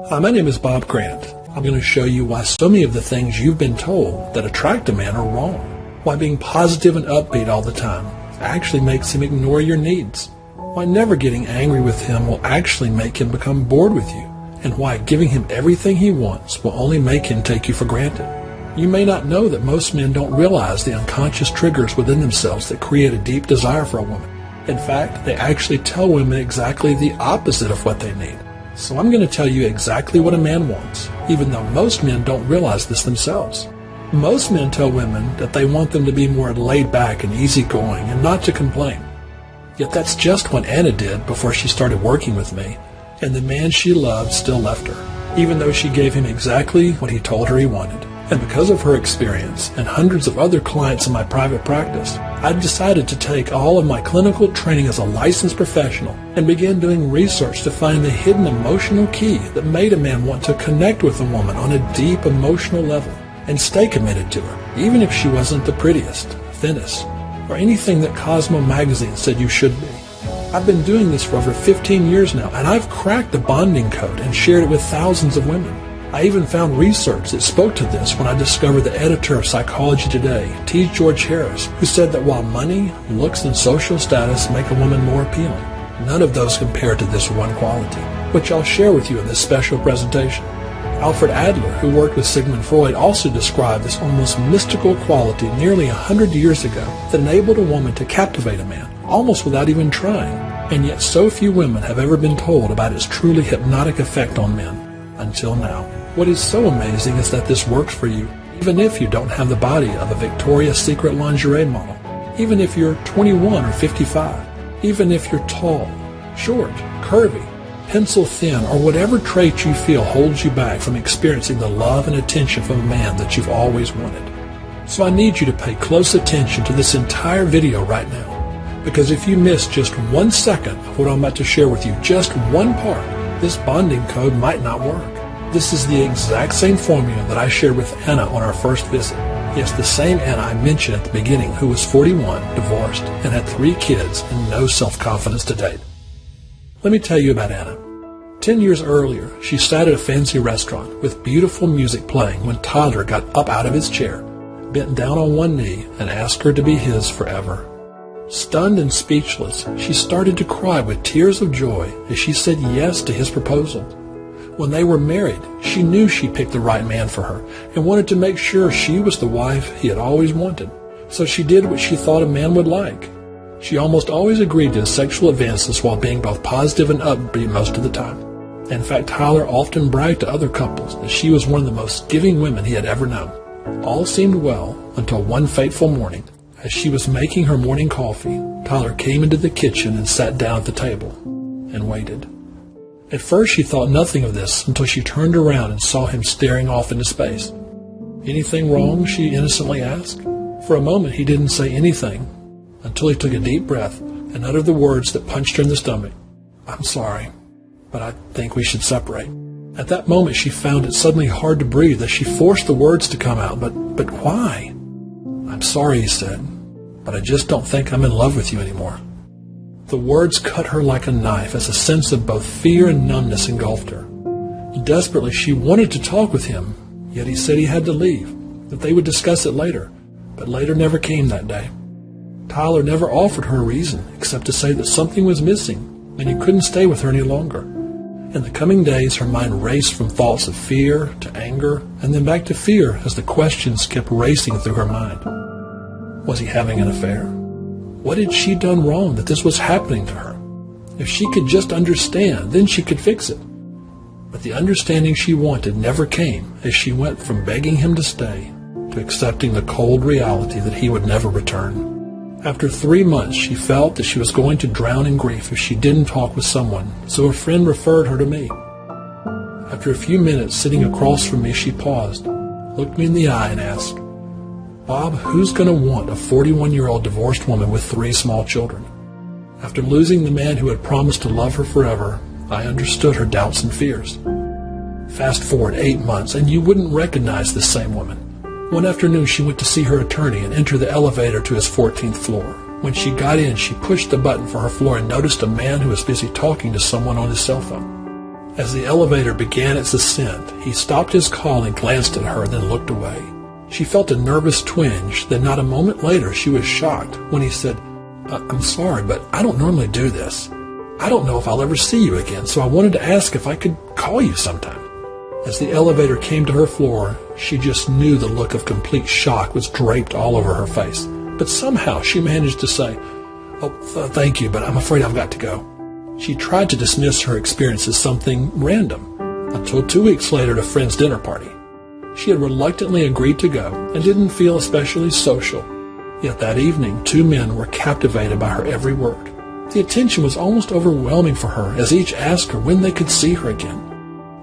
Hi, my name is Bob Grant. I'm going to show you why so many of the things you've been told that attract a man are wrong. Why being positive and upbeat all the time actually makes him ignore your needs. Why never getting angry with him will actually make him become bored with you. And why giving him everything he wants will only make him take you for granted. You may not know that most men don't realize the unconscious triggers within themselves that create a deep desire for a woman. In fact, they actually tell women exactly the opposite of what they need. So I'm going to tell you exactly what a man wants, even though most men don't realize this themselves. Most men tell women that they want them to be more laid back and easygoing and not to complain. Yet that's just what Anna did before she started working with me, and the man she loved still left her, even though she gave him exactly what he told her he wanted. And because of her experience and hundreds of other clients in my private practice, I decided to take all of my clinical training as a licensed professional and began doing research to find the hidden emotional key that made a man want to connect with a woman on a deep emotional level and stay committed to her, even if she wasn't the prettiest, thinnest, or anything that Cosmo magazine said you should be. I've been doing this for over 15 years now, and I've cracked the bonding code and shared it with thousands of women. I even found research that spoke to this when I discovered the editor of Psychology Today, T. George Harris, who said that while money, looks, and social status make a woman more appealing, none of those compare to this one quality, which I'll share with you in this special presentation. Alfred Adler, who worked with Sigmund Freud, also described this almost mystical quality nearly 100 years ago that enabled a woman to captivate a man, almost without even trying. And yet so few women have ever been told about its truly hypnotic effect on men, until now. What is so amazing is that this works for you, even if you don't have the body of a Victoria's Secret lingerie model, even if you're 21 or 55, even if you're tall, short, curvy, pencil thin, or whatever trait you feel holds you back from experiencing the love and attention from a man that you've always wanted. So I need you to pay close attention to this entire video right now, because if you miss just 1 second of what I'm about to share with you, just one part, this bonding code might not work. This is the exact same formula that I shared with Anna on our first visit. Yes, the same Anna I mentioned at the beginning, who was 41, divorced, and had 3 kids and no self-confidence to date. Let me tell you about Anna. 10 years earlier, she sat at a fancy restaurant with beautiful music playing when Tyler got up out of his chair, bent down on one knee, and asked her to be his forever. Stunned and speechless, she started to cry with tears of joy as she said yes to his proposal. When they were married, she knew she picked the right man for her and wanted to make sure she was the wife he had always wanted. So she did what she thought a man would like. She almost always agreed to his sexual advances while being both positive and upbeat most of the time. In fact, Tyler often bragged to other couples that she was one of the most giving women he had ever known. All seemed well until one fateful morning. As she was making her morning coffee, Tyler came into the kitchen and sat down at the table and waited. At first she thought nothing of this until she turned around and saw him staring off into space. "Anything wrong?" she innocently asked. For a moment he didn't say anything until he took a deep breath and uttered the words that punched her in the stomach. "I'm sorry, but I think we should separate." At that moment she found it suddenly hard to breathe as she forced the words to come out. But why? "I'm sorry," he said, "but I just don't think I'm in love with you anymore." The words cut her like a knife as a sense of both fear and numbness engulfed her. Desperately, she wanted to talk with him, yet he said he had to leave, that they would discuss it later, but later never came that day. Tyler never offered her a reason except to say that something was missing and he couldn't stay with her any longer. In the coming days, her mind raced from thoughts of fear to anger and then back to fear as the questions kept racing through her mind. Was he having an affair? What had she done wrong that this was happening to her? If she could just understand, then she could fix it. But the understanding she wanted never came as she went from begging him to stay to accepting the cold reality that he would never return. After 3 months, she felt that she was going to drown in grief if she didn't talk with someone, so a friend referred her to me. After a few minutes sitting across from me, she paused, looked me in the eye, and asked, "Bob, who's going to want a 41-year-old divorced woman with 3 small children?" After losing the man who had promised to love her forever, I understood her doubts and fears. Fast forward 8 months, and you wouldn't recognize this same woman. One afternoon, she went to see her attorney and entered the elevator to his 14th floor. When she got in, she pushed the button for her floor and noticed a man who was busy talking to someone on his cell phone. As the elevator began its ascent, he stopped his call and glanced at her, then looked away. She felt a nervous twinge, then not a moment later she was shocked when he said, I'm sorry, but I don't normally do this. I don't know if I'll ever see you again, so I wanted to ask if I could call you sometime. As the elevator came to her floor, she just knew the look of complete shock was draped all over her face. But somehow she managed to say, thank you, but I'm afraid I've got to go. She tried to dismiss her experience as something random, until 2 weeks later at a friend's dinner party. She had reluctantly agreed to go and didn't feel especially social. Yet that evening, 2 men were captivated by her every word. The attention was almost overwhelming for her as each asked her when they could see her again.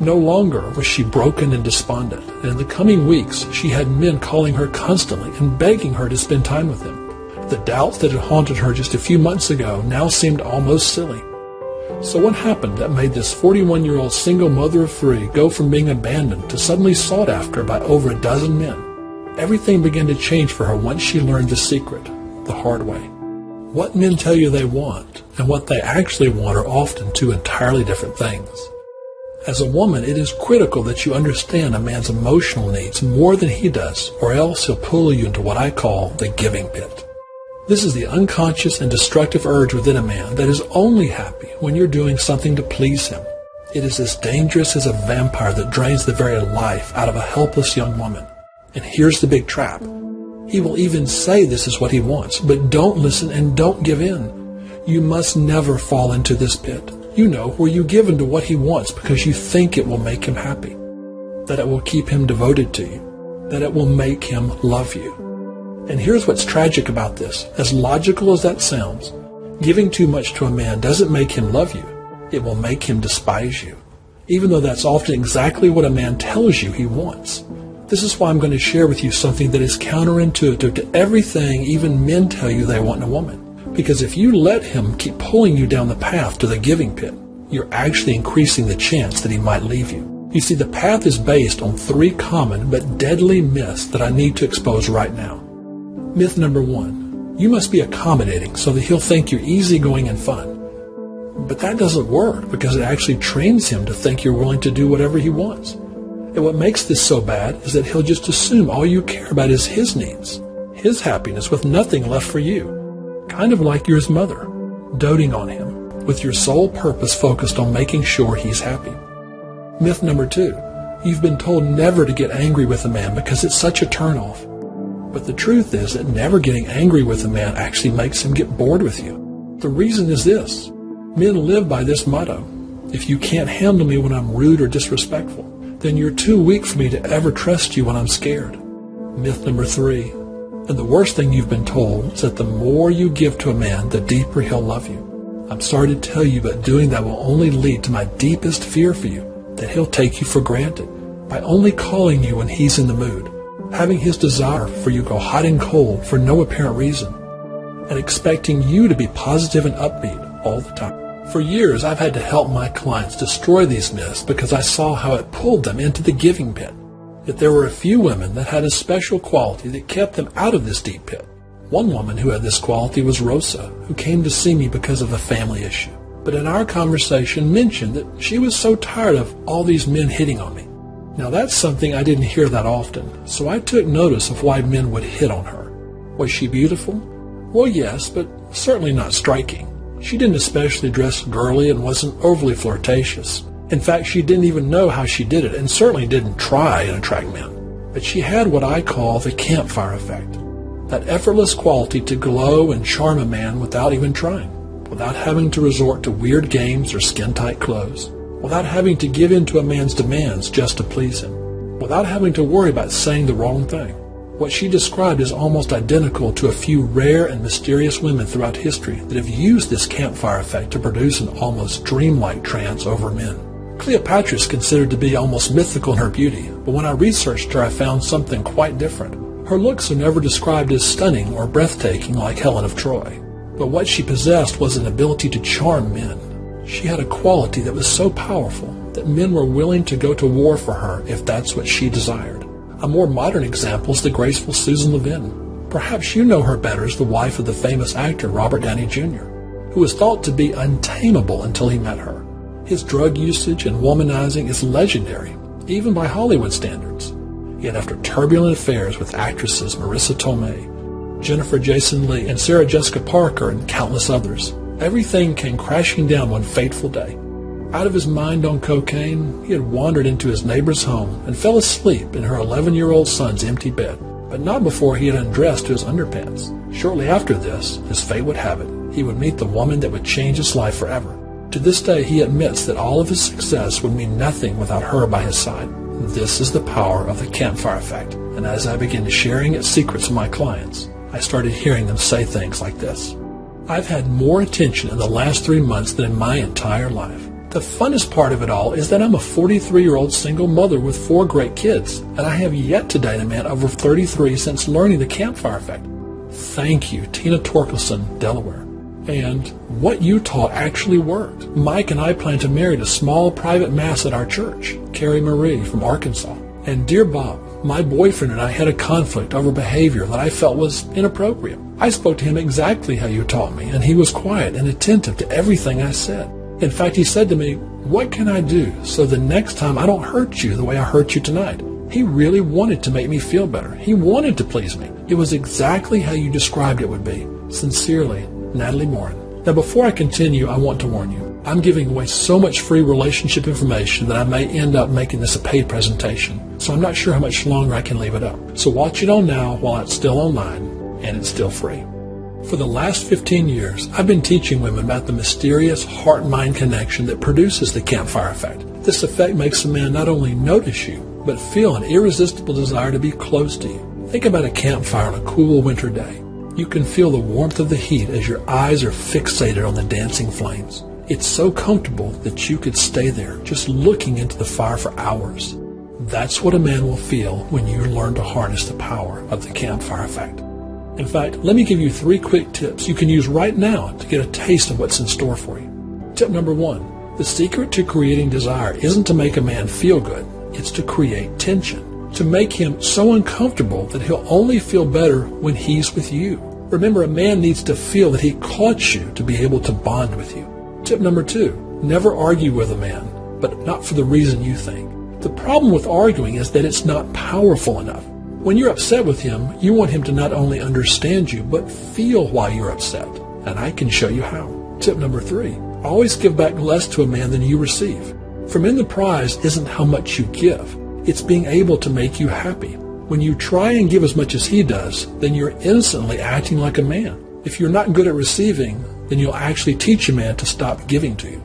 No longer was she broken and despondent, and in the coming weeks she had men calling her constantly and begging her to spend time with them. The doubts that had haunted her just a few months ago now seemed almost silly. So what happened that made this 41-year-old single mother of 3 go from being abandoned to suddenly sought after by over a dozen men? Everything began to change for her once she learned the secret, the hard way. What men tell you they want and what they actually want are often 2 entirely different things. As a woman, it is critical that you understand a man's emotional needs more than he does, or else he'll pull you into what I call the giving pit. This is the unconscious and destructive urge within a man that is only happy when you're doing something to please him. It is as dangerous as a vampire that drains the very life out of a helpless young woman. And here's the big trap. He will even say this is what he wants, but don't listen and don't give in. You must never fall into this pit. You know, where you give in to what he wants because you think it will make him happy, that it will keep him devoted to you, that it will make him love you. And here's what's tragic about this. As logical as that sounds, giving too much to a man doesn't make him love you. It will make him despise you, even though that's often exactly what a man tells you he wants. This is why I'm going to share with you something that is counterintuitive to everything even men tell you they want in a woman. Because if you let him keep pulling you down the path to the giving pit, you're actually increasing the chance that he might leave you. You see, the path is based on 3 common but deadly myths that I need to expose right now. Myth number 1, you must be accommodating so that he'll think you're easygoing and fun. But that doesn't work because it actually trains him to think you're willing to do whatever he wants. And what makes this so bad is that he'll just assume all you care about is his needs, his happiness with nothing left for you. Kind of like you're his mother, doting on him, with your sole purpose focused on making sure he's happy. Myth number 2, you've been told never to get angry with a man because it's such a turnoff. But the truth is that never getting angry with a man actually makes him get bored with you. The reason is this. Men live by this motto. If you can't handle me when I'm rude or disrespectful, then you're too weak for me to ever trust you when I'm scared. Myth number 3. And the worst thing you've been told is that the more you give to a man, the deeper he'll love you. I'm sorry to tell you, but doing that will only lead to my deepest fear for you, that he'll take you for granted by only calling you when he's in the mood, having his desire for you go hot and cold for no apparent reason, and expecting you to be positive and upbeat all the time. For years, I've had to help my clients destroy these myths because I saw how it pulled them into the giving pit. Yet there were a few women that had a special quality that kept them out of this deep pit. One woman who had this quality was Rosa, who came to see me because of a family issue, but in our conversation mentioned that she was so tired of all these men hitting on me. Now that's something I didn't hear that often, so I took notice of why men would hit on her. Was she beautiful? Well, yes, but certainly not striking. She didn't especially dress girly and wasn't overly flirtatious. In fact, she didn't even know how she did it and certainly didn't try and attract men. But she had what I call the campfire effect, that effortless quality to glow and charm a man without even trying, without having to resort to weird games or skin-tight clothes, without having to give in to a man's demands just to please him, without having to worry about saying the wrong thing. What she described is almost identical to a few rare and mysterious women throughout history that have used this campfire effect to produce an almost dreamlike trance over men. Cleopatra is considered to be almost mythical in her beauty, but when I researched her I found something quite different. Her looks are never described as stunning or breathtaking like Helen of Troy, but what she possessed was an ability to charm men. She had a quality that was so powerful that men were willing to go to war for her if that's what she desired. A more modern example is the graceful Susan Levin. Perhaps you know her better as the wife of the famous actor Robert Downey Jr., who was thought to be untamable until he met her. His drug usage and womanizing is legendary, even by Hollywood standards. Yet after turbulent affairs with actresses Marissa Tomei, Jennifer Jason Leigh, and Sarah Jessica Parker, and countless others, everything came crashing down one fateful day. Out of his mind on cocaine, he had wandered into his neighbor's home and fell asleep in her 11-year-old son's empty bed, but not before he had undressed to his underpants. Shortly after this, as fate would have it, he would meet the woman that would change his life forever. To this day, he admits that all of his success would mean nothing without her by his side. This is the power of the campfire effect, and as I began sharing its secrets with my clients, I started hearing them say things like this. I've had more attention in the last 3 months than in my entire life. The funnest part of it all is that I'm a 43-year-old single mother with 4 great kids, and I have yet to date a man over 33 since learning the campfire effect. Thank you, Tina Torkelson, Delaware. And what you taught actually worked. Mike and I plan to marry a small private mass at our church, Carrie Marie from Arkansas. And dear Bob, my boyfriend and I had a conflict over behavior that I felt was inappropriate. I spoke to him exactly how you taught me, and he was quiet and attentive to everything I said. In fact, he said to me, "What can I do so the next time I don't hurt you the way I hurt you tonight?" He really wanted to make me feel better. He wanted to please me. It was exactly how you described it would be. Sincerely, Natalie Morin. Now, before I continue, I want to warn you. I'm giving away so much free relationship information that I may end up making this a paid presentation, so I'm not sure how much longer I can leave it up. So watch it on now while it's still online, and it's still free. For the last 15 years, I've been teaching women about the mysterious heart-mind connection that produces the campfire effect. This effect makes a man not only notice you, but feel an irresistible desire to be close to you. Think about a campfire on a cool winter day. You can feel the warmth of the heat as your eyes are fixated on the dancing flames. It's so comfortable that you could stay there just looking into the fire for hours. That's what a man will feel when you learn to harness the power of the campfire effect. In fact, let me give you 3 quick tips you can use right now to get a taste of what's in store for you. Tip number 1, the secret to creating desire isn't to make a man feel good, it's to create tension. To make him so uncomfortable that he'll only feel better when he's with you. Remember, a man needs to feel that he caught you to be able to bond with you. Tip number 2, never argue with a man, but not for the reason you think. The problem with arguing is that it's not powerful enough. When you're upset with him, you want him to not only understand you, but feel why you're upset. And I can show you how. Tip number 3, always give back less to a man than you receive. For men, the prize isn't how much you give. It's being able to make you happy. When you try and give as much as he does, then you're instantly acting like a man. If you're not good at receiving, then you'll actually teach a man to stop giving to you.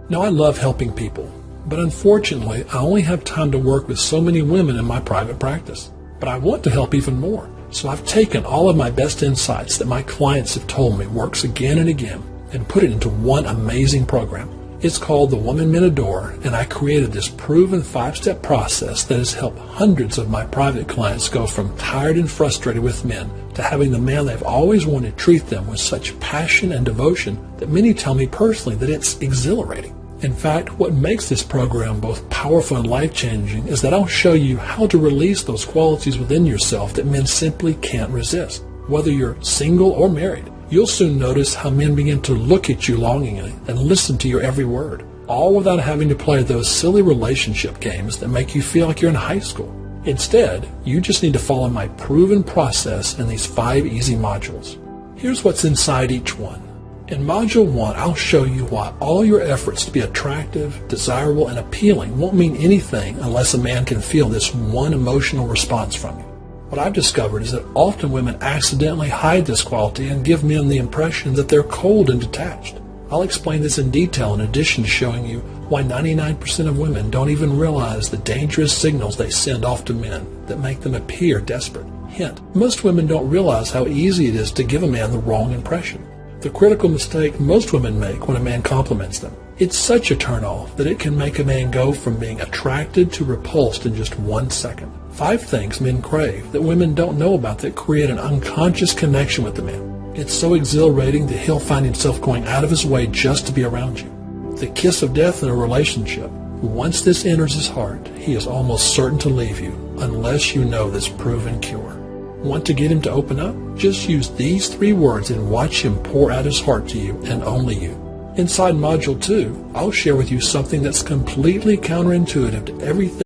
Now, I love helping people, but unfortunately, I only have time to work with so many women in my private practice. But I want to help even more. So I've taken all of my best insights that my clients have told me works again and again and put it into one amazing program. It's called The Woman Men Adore, and I created this proven 5-step process that has helped hundreds of my private clients go from tired and frustrated with men to having the man they've always wanted treat them with such passion and devotion that many tell me personally that it's exhilarating. In fact, what makes this program both powerful and life-changing is that I'll show you how to release those qualities within yourself that men simply can't resist. Whether you're single or married, you'll soon notice how men begin to look at you longingly and listen to your every word, all without having to play those silly relationship games that make you feel like you're in high school. Instead, you just need to follow my proven process in these 5 easy modules. Here's what's inside each one. In Module 1, I'll show you why all your efforts to be attractive, desirable, and appealing won't mean anything unless a man can feel this one emotional response from you. What I've discovered is that often women accidentally hide this quality and give men the impression that they're cold and detached. I'll explain this in detail in addition to showing you why 99% of women don't even realize the dangerous signals they send off to men that make them appear desperate. Hint, most women don't realize how easy it is to give a man the wrong impression. The critical mistake most women make when a man compliments them. It's such a turn-off that it can make a man go from being attracted to repulsed in just 1 second. 5 things men crave that women don't know about that create an unconscious connection with the man. It's so exhilarating that he'll find himself going out of his way just to be around you. The kiss of death in a relationship. Once this enters his heart, he is almost certain to leave you unless you know this proven cure. Want to get him to open up? Just use these 3 words and watch him pour out his heart to you and only you. Inside Module 2, I'll share with you something that's completely counterintuitive to everything